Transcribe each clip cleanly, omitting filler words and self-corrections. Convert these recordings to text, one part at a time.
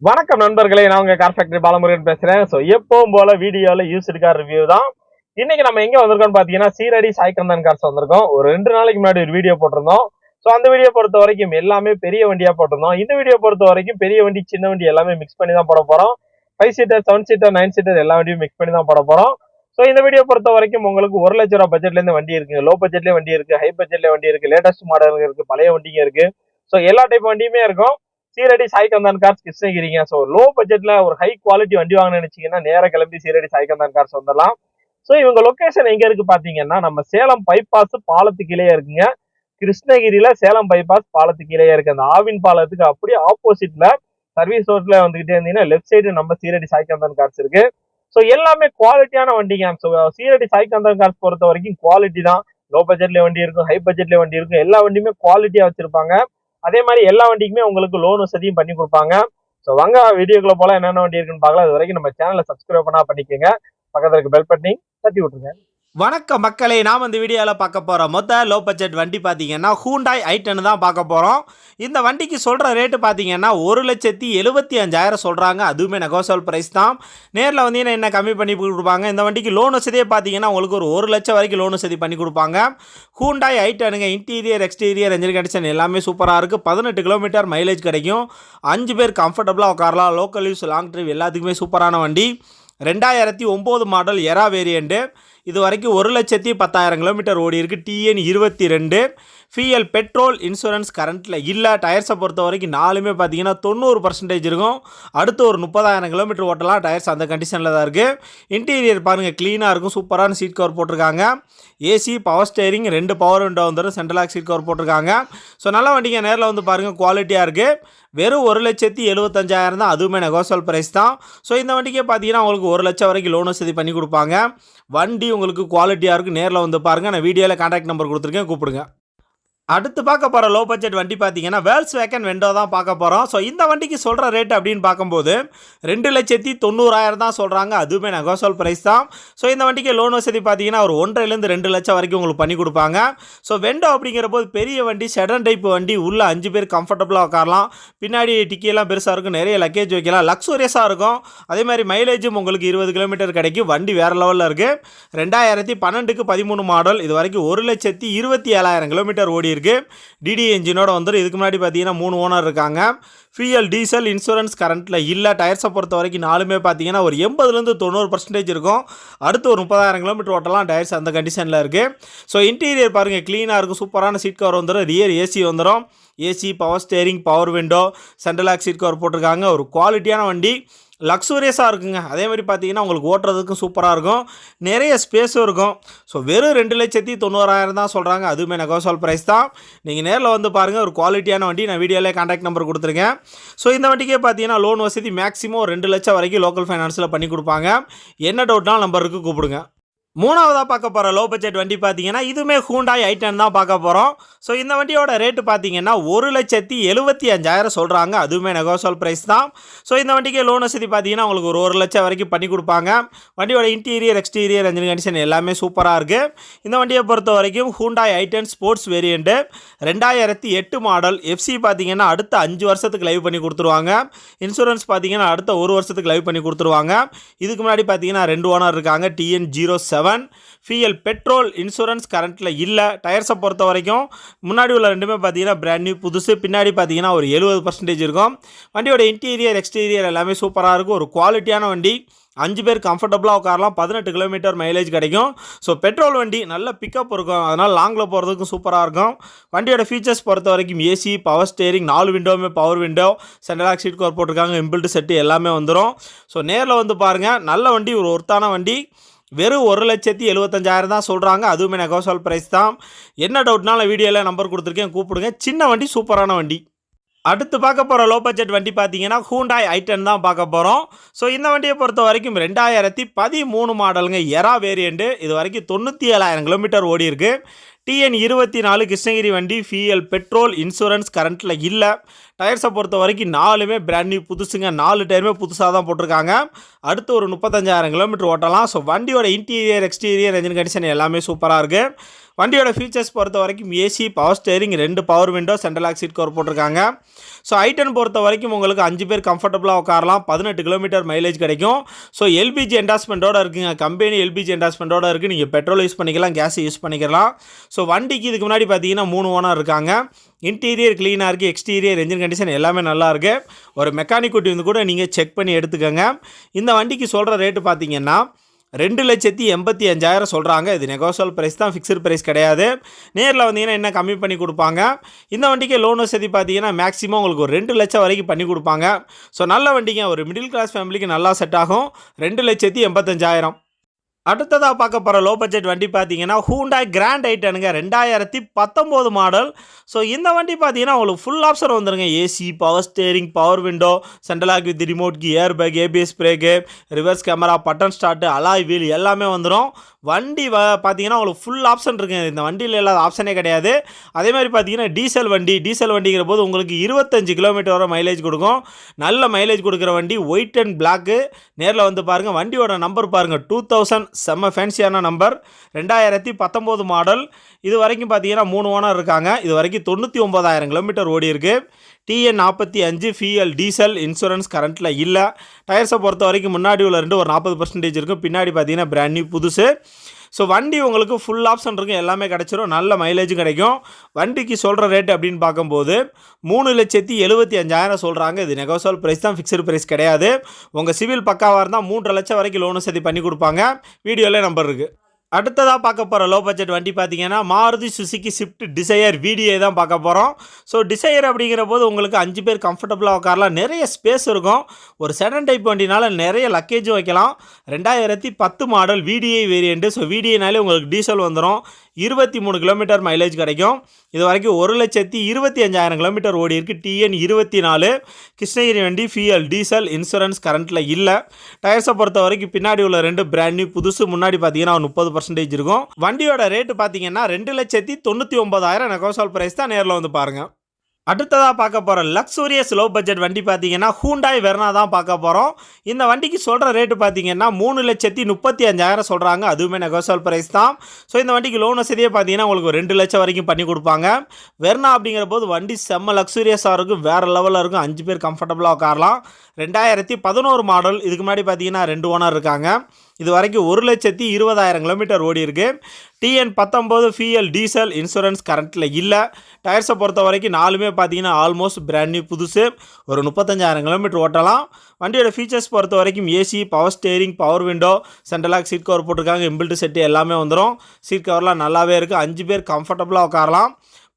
வணக்கம் நண்பர்களே, நான் உங்க கார் ஃபேக்டரி பாலமுருகன் பேசுறேன். ஸோ எப்பவும் போல வீடியோல யூஸ்டு கார் ரிவ்யூ தான். இன்னைக்கு நம்ம எங்க வந்திருக்கோம்னு பாத்தீங்கன்னா சீரடி சாய்கந்தன் கார்ஸ் வந்திருக்கோம். ஒரு 2 நாளைக்கு முன்னாடி ஒரு வீடியோ போட்டிருந்தோம். ஸோ அந்த வீடியோ பொறுத்த வரைக்கும் எல்லாமே பெரிய வண்டியா போட்டிருந்தோம். இந்த வீடியோ பொறுத்த வரைக்கும் பெரிய வண்டி சின்ன வண்டி எல்லாமே மிக்ஸ் பண்ணி தான் போட போறோம். 5 சீட்டர் 7 சீட்டர் 9 சீட்டர் எல்லா வண்டியும் மிக்ஸ் பண்ணி தான் போட போறோம். ஸோ இந்த வீடியோ பொறுத்த வரைக்கும் உங்களுக்கு 1,00,000 ரூபாய் பட்ஜெட்ல இருந்து வண்டி இருக்கு, லோ பட்ஜெட்லயே வண்டி இருக்கு, ஹை பட்ஜெட்ல வண்டி இருக்கு, லேட்டஸ்ட் மாடல் இருக்கு, பழைய வண்டிங்க இருக்கு. ஸோ எல்லா டைப் வண்டியுமே இருக்கும். Shirdi Saikandhan cars கிருஷ்ணகிரிங்க. So low பட்ஜெட்ல ஒரு ஹை குவாலிட்டி வண்டி வாங்கணும்னு நினைச்சீங்கன்னா நேர கிளம்பி சீரடி சாய்கந்தன் கார்ஸ் வந்துடலாம். ஸோ இவங்க லொகேஷன் எங்க இருக்கு பாத்தீங்கன்னா நம்ம சேலம் பைபாஸ் பாலத்துக்கு கீழே இருக்குங்க. கிருஷ்ணகிரியில சேலம் பைபாஸ் பாலத்துக்கு கீழே இருக்கு. அந்த ஆவின் பாலத்துக்கு அப்படியே ஆப்போசிட்ல சர்வீஸ் ரோட்ல வந்துகிட்டே இருந்தீங்கன்னா லெஃப்ட் சைடு நம்ம சீரடி சாய்கந்தன் கார்ஸ் இருக்கு. ஸோ எல்லாமே குவாலிட்டியான வண்டிங்க. ஸோ சீரடி சாய்கந்தன் கார்ஸ் பொறுத்த வரைக்கும் குவாலிட்டி தான். லோ பட்ஜெட்ல வண்டி இருக்கும், ஹை பட்ஜெட்ல வண்டி இருக்கும், எல்லா வண்டியுமே குவாலிட்டியா வச்சிருப்பாங்க. அதே மாதிரி எல்லா வண்டிக்குமே உங்களுக்கு லோன் வசதியும் பண்ணி கொடுப்பாங்க. ஸோ வாங்க வீடியோக்குள்ள போல என்னென்ன வண்டி இருக்குன்னு பார்க்கலாம். அது வரைக்கும் நம்ம சேனலை சப்ஸ்கிரைப் பண்ணா பண்ணிக்கோங்க. பக்கத்துல இருக்க பெல் பட்டனை தட்டி விட்டுருங்க. வணக்கம் மக்களே, நாம் இந்த வீடியோவில் பார்க்க போகிறோம் லோ பட்ஜெட் வண்டி பார்த்தீங்கன்னா ஹூண்டாய் i10 தான் பார்க்க போகிறோம். இந்த வண்டிக்கு சொல்கிற ரேட்டு பார்த்தீங்கன்னா 1,75,000 சொல்கிறாங்க. அதுவுமே நெகோசியபிள் ப்ரைஸ் தான். நேரில் வந்தீங்கன்னா என்ன கம்மி பண்ணி கொடுப்பாங்க. இந்த வண்டிக்கு லோன் வசதியே பார்த்தீங்கன்னா உங்களுக்கு ஒரு 1,00,000 வரைக்கும் லோன் வசதி பண்ணி கொடுப்பாங்க. ஹூண்டாய் i10ங்க இன்டீரியர் எக்ஸ்டீரியர் என்ஜின் கண்டிஷன் எல்லாமே சூப்பராக இருக்குது. 18 கிலோமீட்டர் மைலேஜ் கிடைக்கும். 5 பேர் கம்ஃபர்டபுளாக உட்காரலாம். லோக்கல் யூஸ் லாங் ட்ரைவ் எல்லாத்துக்குமே சூப்பரான வண்டி. 2009 மாடல் எரா வேரியண்ட்டு. இது வரைக்கும் 1,10,000 கிலோமீட்டர் ஓடி இருக்குது. TN 22. ஃபியூயல் பெட்ரோல் இன்சூரன்ஸ் கரண்ட்டில் இல்லை. டயர்ஸை பொறுத்த வரைக்கும் நாலுமே பார்த்தீங்கன்னா 90% இருக்கும். அடுத்து ஒரு 30,000 கிலோமீட்டர் ஓட்டலாம். டயர்ஸ் அந்த கண்டிஷனில் தான் இருக்குது. இன்டீரியர் பாருங்கள் க்ளீனாக இருக்கும். சூப்பரான சீட் கவர் போட்டிருக்காங்க. AC power steering 2 power window வந்துடும். சென்ட்ரல் லாக் சீட் கவர் போட்டிருக்காங்க. ஸோ நல்ல வண்டிங்க, நேரில் வந்து பாருங்கள், குவாலிட்டியாக இருக்குது. வெறும் 1,75,000 தான். அதுவுமே நெகோசியபிள் ப்ரைஸ் தான். ஸோ இந்த வண்டிக்கே பார்த்தீங்கன்னா உங்களுக்கு 1,00,000 வரைக்கும் லோன் வசதி பண்ணி கொடுப்பாங்க. வண்டி உங்களுக்கு குவாலிட்டியாக இருக்குது. நேரில் வந்து பாருங்கள். நான் வீடியோவில் கான்டாக்ட் நம்பர் கொடுத்துருக்கேன், கூப்பிடுங்க. அடுத்து பார்க்க போகிற லோ பட்ஜெட் வண்டி பார்த்தீங்கன்னா வேல்ஸ்வேகன் வெண்டோ தான் பார்க்க போகிறோம். ஸோ இந்த வண்டிக்கு சொல்கிற ரேட் அப்படின்னு பார்க்கும்போது 2,90,000 தான் சொல்கிறாங்க. அதுவுமே நெகோசியபிள் ப்ரைஸ் தான். ஸோ இந்த வண்டிக்கு லோன் வசதி பார்த்தீங்கன்னா ஒரு 1,50,000 2 லட்சம் வரைக்கும் உங்களுக்கு பண்ணி கொடுப்பாங்க. ஸோ வெண்டோ அப்படிங்கிற போது பெரிய வண்டி, செடன் டைப் வண்டி, உள்ள 5 பேர் கம்ஃபர்டபுளாக உட்காரலாம். பின்னாடி டிக்கியெல்லாம் பெருசாக இருக்கும், நிறைய லக்கேஜ் வைக்கலாம், லக்ஸூரியஸாக இருக்கும். அதே மாதிரி மைலேஜும் உங்களுக்கு 20 கிலோமீட்டர் கிடைக்கும். வண்டி வேறு லெவலில் இருக்குது. 2012க்கு 13 மாடல். இது வரைக்கும் 1,27,000 கிலோமீட்டர் ஓடி டிடி என்ஜினோட வந்துடும். இதுக்கு முன்னாடி பார்த்தீங்கன்னா 3 ஓனர் இருக்காங்க. ஃபியூயல் டீசல் இன்சூரன்ஸ் கரண்ட்டில் இல்லை. டயர்ஸை பொறுத்த வரைக்கும் நாலுமே பார்த்தீங்கன்னா ஒரு 80லேருந்து 90% இருக்கும். அடுத்து ஒரு 30,000 கிலோமீட்டர் ஓட்டலாம். டயர்ஸ் அந்த கண்டிஷனில் இருக்குது. ஸோ இன்டீரியர் பாருங்கள், க்ளீனாக இருக்கும். சூப்பரான சீட் கவர் வந்துடும். ரியர் ஏசி வந்துடும். AC power steering power window central lock seat cover போட்டிருக்காங்க. ஒரு குவாலிட்டியான வண்டி, லக்ஸூரியஸாக இருக்குங்க. அதே மாதிரி பார்த்தீங்கன்னா உங்களுக்கு ஓட்டுறதுக்கும் சூப்பராக இருக்கும். நிறைய ஸ்பேஸும் இருக்கும். ஸோ வெறும் 2,90,000 தான் சொல்கிறாங்க. அதுவுமே நெகோசியபிள் ப்ரைஸ் தான். நீங்கள் நேரில் வந்து பாருங்கள். ஒரு குவாலிட்டியான வண்டி. நான் வீடியோவில் கான்டாக்ட் நம்பர் கொடுத்துருக்கேன். ஸோ இந்த வண்டிக்கே பார்த்தீங்கன்னா லோன் வசதி மேக்ஸிமம் 2 லட்சம் வரைக்கும் லோக்கல் ஃபைனான்ஸில் பண்ணி கொடுப்பாங்க. என்ன டவுட்னாலும் நம்பருக்கு கூப்பிடுங்க. மூணாவதாக பார்க்க போகிற லோ பட்ஜெட் வண்டி பார்த்தீங்கன்னா இதுவுமே ஹூண்டாய் i10 தான் பார்க்க போகிறோம். ஸோ இந்த வண்டியோட ரேட்டு பார்த்தீங்கன்னா 1,75,000 சொல்கிறாங்க. அதுவுமே நெகோசியபிள் ப்ரைஸ் தான். ஸோ இந்த வண்டிக்கு லோன் வசதி பார்த்தீங்கன்னா உங்களுக்கு ஒரு 1,00,000 வரைக்கும் பண்ணி கொடுப்பாங்க. வண்டியோட இன்டீரியர் எக்ஸ்டீரியர் என்ஜின் கண்டிஷன் எல்லாமே சூப்பராக இருக்குது. இந்த வண்டியை பொறுத்த வரைக்கும் Hyundai i10 sports variant. 2008 model. FC பார்த்தீங்கன்னா அடுத்த 5 வருஷத்துக்கு லைவ் பண்ணி கொடுத்துருவாங்க. இன்சூரன்ஸ் பார்த்தீங்கன்னா அடுத்த 1 வருஷத்துக்கு லைவ் பண்ணி கொடுத்துருவாங்க. இதுக்கு முன்னாடி பார்த்தீங்கன்னா 2 ஓனர் இருக்காங்க. TN 07. ஃபியூயல் பெட்ரோல் இன்சூரன்ஸ் கரண்ட்டில் இல்லை. டயர்ஸை பொறுத்த வரைக்கும் முன்னாடி உள்ள ரெண்டுமே பார்த்தீங்கன்னா பிராண்ட் நியூ புதுசு. பின்னாடி பார்த்தீங்கன்னா ஒரு 70% இருக்கும். வண்டியோட இன்டீரியர் எக்ஸ்டீரியர் எல்லாமே சூப்பராக இருக்கும். ஒரு குவாலிட்டியான வண்டி. 5 பேர் கம்ஃபர்டபுளாக உட்காரலாம். 18 கிலோமீட்டர் மைலேஜ் கிடைக்கும். ஸோ பெட்ரோல் வண்டி, நல்ல பிக்கப் இருக்கும். அதனால் லாங்கில் போகிறதுக்கும் சூப்பராக இருக்கும். வண்டியோட ஃபீச்சர்ஸ் பொறுத்த வரைக்கும் ஏசி பவர் ஸ்டேரிங் 4 விண்டோவுமே power window, central lock seat cover போட்டிருக்காங்க. இம்பிள்ட் செட்டு எல்லாமே வந்துடும். ஸோ நேரில் வந்து பாருங்கள். நல்ல வண்டி, ஒரு ஒர்த்தான வண்டி. வெறும் 1,75,000 தான் சொல்கிறாங்க. அதுவுமே நெகோசியபிள் ப்ரைஸ் தான். என்ன டவுட்னாலும் வீடியோவில் நம்பர் கொடுத்துருக்கேன், கூப்பிடுங்க. சின்ன வண்டி, சூப்பரான வண்டி. அடுத்து பார்க்க போகிற லோ பட்ஜெட் வண்டி பார்த்தீங்கன்னா ஹூண்டாய் i10 தான் பார்க்க போகிறோம். ஸோ இந்த வண்டியை பொறுத்த வரைக்கும் 2013 மாடலுங்க, எரா வேரியண்ட்டு. இது வரைக்கும் 97,000 கிலோமீட்டர் ஓடி இருக்குது. TN 24 கிருஷ்ணகிரி வண்டி. ஃபியூயல் பெட்ரோல் இன்சூரன்ஸ் கரண்ட்டில் இல்லை. டயர்ஸை பொறுத்த வரைக்கும் 4மே பிராண்ட் நியூ புதுசுங்க. 4 டயருமே புதுசாக தான் போட்டிருக்காங்க. அடுத்து ஒரு 35,000 கிலோமீட்டர் ஓட்டலாம். ஸோ வண்டியோட இன்டீரியர் எக்ஸ்டீரியர் என்ஜின் கண்டிஷன் எல்லாமே சூப்பராக இருக்குது. வண்டியோட ஃபீச்சர்ஸ் பொறுத்த வரைக்கும் AC, power steering, 2 power window, central lock seat cover போட்டிருக்காங்க. ஸோ i10 பொறுத்த வரைக்கும் உங்களுக்கு 5 பேர் கம்ஃபர்டபுளாக உட்காரலாம். 18 கிலோமீட்டர் மைலேஜ் கிடைக்கும். ஸோ எல்பிஜி என்டாஸ்மெண்ட்டோட இருக்குங்க. கம்பெனி எல்பிஜி என்டாஸ்மெண்ட்டோட இருக்குது. நீங்கள் பெட்ரோல் யூஸ் பண்ணிக்கலாம், கேஸ் யூஸ் பண்ணிக்கலாம். ஸோ வண்டிக்கு இதுக்கு முன்னாடி பார்த்தீங்கன்னா 3 ஓனர் இருக்காங்க. இன்டீரியர் க்ளீனாக இருக்குது, எக்ஸ்டீரியர் என்ஜின் கண்டிஷன் எல்லாமே நல்லா இருக்குது. ஒரு மெக்கானிக் குட்டி வந்து கூட நீங்கள் செக் பண்ணி எடுத்துக்கோங்க. இந்த வண்டிக்கு சொல்கிற ரேட்டு பார்த்தீங்கன்னா 2,85,000 சொல்கிறாங்க. இது நெகோசியபிள் ப்ரைஸ் தான், ஃபிக்ஸ்டு ப்ரைஸ் கிடையாது. நேரில் வந்தீங்கன்னா என்ன கம்மி பண்ணி கொடுப்பாங்க. இந்த வண்டிக்கு லோன் வசதி பார்த்தீங்கன்னா மேக்ஸிமம் உங்களுக்கு ஒரு 2 லட்சம் வரைக்கும் பண்ணி கொடுப்பாங்க. ஸோ நல்ல வண்டிங்க, ஒரு மிடில் கிளாஸ் ஃபேமிலிக்கு நல்லா செட் ஆகும். 2,85,000. அடுத்ததாக பார்க்க போகிற லோ பட்ஜெட் வண்டி பார்த்தீங்கன்னா ஹூண்டாய் கிராண்ட் i10ங்க, 2019 மாடல். ஸோ இந்த வண்டி பார்த்தீங்கன்னா உங்களுக்கு ஃபுல் ஆப்ஷன் வந்துருங்க. AC, power steering, power window, central lock with remote key, air bag, ABS brake, reverse camera, button start, alloy wheel எல்லாமே வந்துடும். வண்டி பார்த்தீங்கன்னா உங்களுக்கு ஃபுல் ஆப்ஷன் இருக்குங்க. இந்த வண்டியில் இல்லாத ஆப்ஷனே கிடையாது. அதே மாதிரி பார்த்தீங்கன்னா டீசல் வண்டிங்கிற போது உங்களுக்கு 25 கிலோமீட்டர் வரை மைலேஜ் கொடுக்கும். நல்ல மைலேஜ் கொடுக்குற வண்டி, ஒயிட் அண்ட் பிளாக்கு. நேரில் வந்து பாருங்கள். வண்டியோட நம்பர் பாருங்கள், 2000, செம்ம ஃபேன்சியான நம்பர். 2019 மாடல். இது வரைக்கும் பார்த்தீங்கன்னா 3 ஓனர் இருக்காங்க. இது வரைக்கும் 99,000 கிலோமீட்டர் ஓடி இருக்குது. TN45 ஃபியூயல் டீசல், இன்சூரன்ஸ் கரண்ட்டில் இல்லை. டயர்ஸை பொறுத்த வரைக்கும் முன்னாடி உள்ள 2 ஒரு 40% இருக்கும். பின்னாடி பார்த்தீங்கன்னா பிராண்ட் நியூ புதுசு. ஸோ வண்டி உங்களுக்கு ஃபுல் ஆப்ஷன் இருக்கும், எல்லாமே கிடச்சிரும், நல்ல மைலேஜும் கிடைக்கும். வண்டிக்கு சொல்கிற ரேட் அப்படின்னு பார்க்கும்போது 3,75,000 சொல்கிறாங்க. இது நெகோசியபிள் ப்ரைஸ் தான், ஃபிக்ஸ்டு ப்ரைஸ் கிடையாது. உங்கள் சிவில் பக்காவாக இருந்தால் 3.5 லட்சம் வரைக்கும் லோன் வசதி பண்ணி கொடுப்பாங்க. வீடியோவில் நம்பர் இருக்குது. அடுத்ததாக பார்க்க போகிற லோ பட்ஜெட் வண்டி பார்த்தீங்கன்னா Maruti Suzuki Swift desire VDI தான் பார்க்க போகிறோம். ஸோ டிசையர் அப்படிங்கிற போது உங்களுக்கு 5 பேர் கம்ஃபர்டபுளாக உட்காரலாம், நிறைய ஸ்பேஸ் இருக்கும். ஒரு செடன் டைப் வண்டினால நிறைய லக்கேஜும் வைக்கலாம். 2010 மாடல் VDI வேரியண்ட்டு. ஸோ VDIனாலே உங்களுக்கு டீசல் வந்துடும். 23 கிலோமீட்டர் மைலேஜ் கிடைக்கும். இது வரைக்கும் 1,25,000 கிலோமீட்டர் ஓடி இருக்குது. TN24 கிருஷ்ணகிரி வண்டி, ஃபியூயல் டீசல், இன்சூரன்ஸ் கரண்ட்டில் இல்லை. டயர்ஸை பொறுத்த வரைக்கும் பின்னாடி உள்ள 2 பிராண்ட் நியூ புதுசு, முன்னாடி பார்த்தீங்கன்னா 30% இருக்கும். வண்டியோட ரேட்டு பார்த்தீங்கன்னா 2,99,000 நெகோசியபிள் ப்ரைஸ் தான். நேரில் வந்து பாருங்கள். அடுத்ததாக பார்க்க போகிற லக்ஸூரியஸ் லோ பட்ஜெட் வண்டி பார்த்தீங்கன்னா ஹூண்டாய் வெர்னா தான் பார்க்க போகிறோம். இந்த வண்டிக்கு சொல்கிற ரேட்டு பார்த்தீங்கன்னா 3,35,000 சொல்கிறாங்க. அதுவுமே நெகோசியபிள் ப்ரைஸ் தான். ஸோ இந்த வண்டிக்கு லோன் வசதியே பார்த்தீங்கன்னா உங்களுக்கு 2 லட்சம் வரைக்கும் பண்ணி கொடுப்பாங்க. வெர்னா அப்படிங்கிற போது வண்டி செம்ம லக்ஸூரியஸாக இருக்கும், வேறு லெவலில் இருக்கும். 5 பேர் கம்ஃபர்டபுளாக உட்காரலாம். 2011 மாடல். இதுக்கு முன்னாடி பார்த்தீங்கன்னா 2 ஓனர் இருக்காங்க. இது வரைக்கும் 1,20,000 கிலோமீட்டர் ஓடி இருக்குது. TN19 ஃபியூயல் டீசல், இன்சூரன்ஸ் கரண்ட்டில் இல்லை. டயர்ஸை பொறுத்த வரைக்கும் 4மே பார்த்தீங்கன்னா ஆல்மோஸ்ட் பிராண்ட் நியூ புதுசு. ஒரு 35,000 கிலோமீட்டர் ஓட்டலாம். வண்டியோட ஃபீச்சர்ஸ் பொறுத்த வரைக்கும் AC, power steering, power window, central lock seat cover போட்டிருக்காங்க. இம்பிள்ட் செட்டு எல்லாமே வந்துடும். சீட் கவர்லாம் நல்லாவே இருக்குது. 5 பேர் கம்ஃபர்டபுளாக உட்காரலாம்.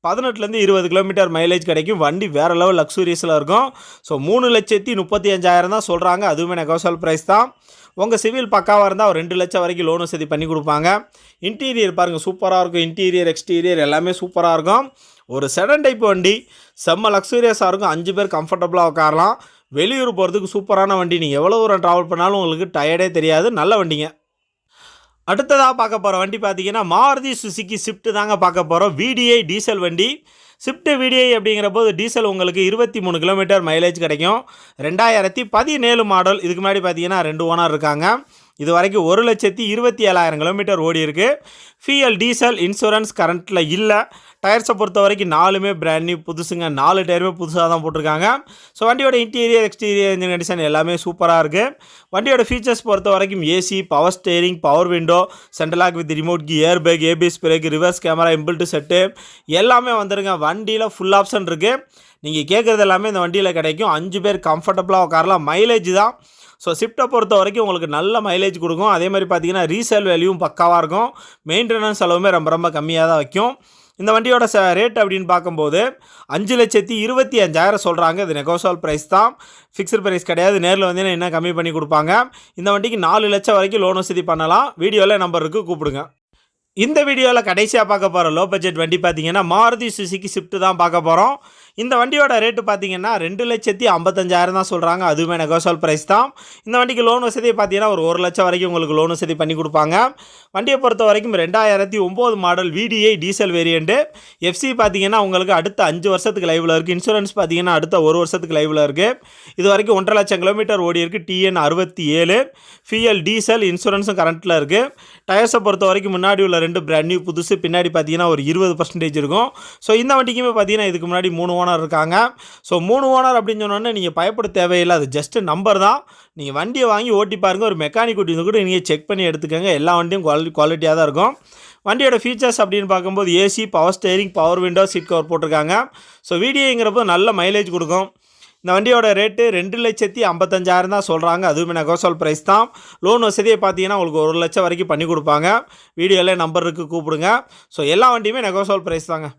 18லேருந்து 20 கிலோமீட்டர் மைலேஜ் கிடைக்கும். வண்டி வேறு லெவல் லக்ஸூரியஸில் இருக்கும். ஸோ 3,35,000 தான் சொல்கிறாங்க. அதுவுமே நெகோசியபிள் ப்ரைஸ் தான். உங்கள் சிவில் பக்காவாக இருந்தால் ஒரு 2 லட்சம் வரைக்கும் லோன் வசதி பண்ணி கொடுப்பாங்க. இன்டீரியர் பாருங்கள், சூப்பராக இருக்கும். இன்டீரியர் எக்ஸ்டீரியர் எல்லாமே சூப்பராக இருக்கும். ஒரு செடன் டைப் வண்டி, செம்ம லக்ஸூரியஸாக இருக்கும். 5 பேர் கம்ஃபர்டபுளாக உட்காரலாம். வெளியூர் போகிறதுக்கு சூப்பரான வண்டி. நீங்கள் எவ்வளோ தூரம் ட்ராவல் பண்ணாலும் உங்களுக்கு டயர்டே தெரியாது. நல்ல வண்டிங்க. அடுத்ததாக பார்க்க போகிற வண்டி பார்த்தீங்கன்னா மாருதி சுசுகி ஸ்விஃப்ட் தாங்க பார்க்க போகிறோம். VDI டீசல் வண்டி. ஸ்விஃப்ட் VDI அப்படிங்கிற போது டீசல் உங்களுக்கு 23 கிலோமீட்டர் மைலேஜ் கிடைக்கும். 2017 மாடல். இதுக்கு முன்னாடி பார்த்தீங்கன்னா 2 ஓனர் இருக்காங்க. இது வரைக்கும் 1,27,000 கிலோமீட்டர் ஓடி இருக்குது. ஃபியூயல் டீசல், இன்சூரன்ஸ் கரண்ட்டில் இல்லை. டயர்ஸை பொறுத்த வரைக்கும் 4மே பிராண்ட் நியூ புதுசுங்க. 4 டயருமே புதுசாக தான் போட்டிருக்காங்க. ஸோ வண்டியோட இன்டீரியர் எக்ஸ்டீரியர் என்ஜின் கண்டிஷன் எல்லாமே சூப்பராக இருக்குது. வண்டியோட ஃபீச்சர்ஸ் பொறுத்த வரைக்கும் AC, power steering, power window, central lock with remote key, air bag, ABS brake, reverse camera, inbuilt set எல்லாமே வந்துருங்க. வண்டியில் ஃபுல் ஆப்ஷன் இருக்குது. நீங்கள் கேட்குறது எல்லாமே இந்த வண்டியில் கிடைக்கும். 5 பேர் கம்ஃபர்டபுளாக உட்காரலாம். மைலேஜ் தான். ஸோ ஸ்விஃப்ட்டை பொறுத்த வரைக்கும் உங்களுக்கு நல்ல மைலேஜ் கொடுக்கும். அதே மாதிரி பார்த்தீங்கன்னா ரீசேல் வேல்யூவும் பக்காவாக இருக்கும். மெயின்டெனன்ஸ் செலவுமே ரொம்ப கம்மியாக தான் வைக்கும். இந்த வண்டியோட ரேட் அப்படின்னு பார்க்கும்போது 5,25,000 சொல்கிறாங்க. இது நெகோசியபிள் ப்ரைஸ் தான், ஃபிக்ஸ்டு ப்ரைஸ் கிடையாது. நேரில் வந்தீங்கன்னா என்ன கம்மி பண்ணி கொடுப்பாங்க. இந்த வண்டிக்கு 4 லட்சம் வரைக்கும் லோன் வசதி பண்ணலாம். வீடியோவில் நம்பர் இருக்குது, கூப்பிடுங்க. இந்த வீடியோவில் கடைசியாக பார்க்க போகிற லோ பட்ஜெட் வண்டி பார்த்தீங்கன்னா மாருதி சுசுகி ஸ்விஃப்ட் தான் பார்க்க போகிறோம். இந்த வண்டியோட ரேட்டு பார்த்தீங்கன்னா 2,55,000 தான் சொல்கிறாங்க. அதுவுமே நெகோஷியபிள் ப்ரைஸ் தான். இந்த வண்டிக்கு லோன் வசதி பார்த்தீங்கன்னா ஒரு 1 லட்சம் வரைக்கும் உங்களுக்கு லோன் வசதி பண்ணி கொடுப்பாங்க. வண்டியை பொறுத்த வரைக்கும் 2009 model VDI diesel variant. FC பார்த்தீங்கன்னா உங்களுக்கு அடுத்த 5 வருஷத்துக்கு லைவில் இருக்குது. இன்சூரன்ஸ் பார்த்தீங்கன்னா அடுத்த 1 வருஷத்துக்கு லைவில் இருக்குது. இது வரைக்கும் 1,50,000 கிலோமீட்டர் ஓடி இருக்குது. TN 67 ஃபியல் டீசல் இன்சூரன்ஸும் கரண்ட்டில் இருக்குது. டயர்ஸை பொறுத்த வரைக்கும் முன்னாடி உள்ள 2 பிராண்ட் நியூ புதுசு, பின்னாடி பார்த்தீங்கன்னா ஒரு 20% இருக்கும். ஸோ இந்த வண்டிக்குமே பார்த்தீங்கன்னா இதுக்கு முன்னாடி 3 ஓனர் இருக்காங்க. ஸோ 3 ஓனர் அப்படின்னு சொன்னோன்னே நீங்கள் பயப்பட தேவையில்லை. அது ஜஸ்ட் நம்பர் தான். நீங்கள் வண்டியை வாங்கி ஓட்டி பாருங்கள். ஒரு மெக்கானிக் கூட்டி கூட நீங்கள் செக் பண்ணி எடுத்துக்கோங்க. எல்லா வண்டியும் குவாலிட்டியாக தான் இருக்கும். வண்டியோட ஃபீச்சர்ஸ் அப்படின்னு பார்க்கும்போது AC, power steering, power window, seat cover போட்டிருக்காங்க. ஸோ VDIங்கிறப்போ நல்ல மைலேஜ் கொடுக்கும். இந்த வண்டியோட ரேட்டு 2,55,000 தான் சொல்கிறாங்க. அதுவுமே நெகோஷியபிள் ப்ரைஸ் தான். லோன் வசதியை பார்த்தீங்கன்னா உங்களுக்கு 1 லட்சம் வரைக்கும் பண்ணி கொடுப்பாங்க. வீடியோவில் நம்பர் இருக்குது, கூப்பிடுங்க. ஸோ எல்லா வண்டியுமே நெகோஷியபிள் ப்ரைஸ் தாங்க.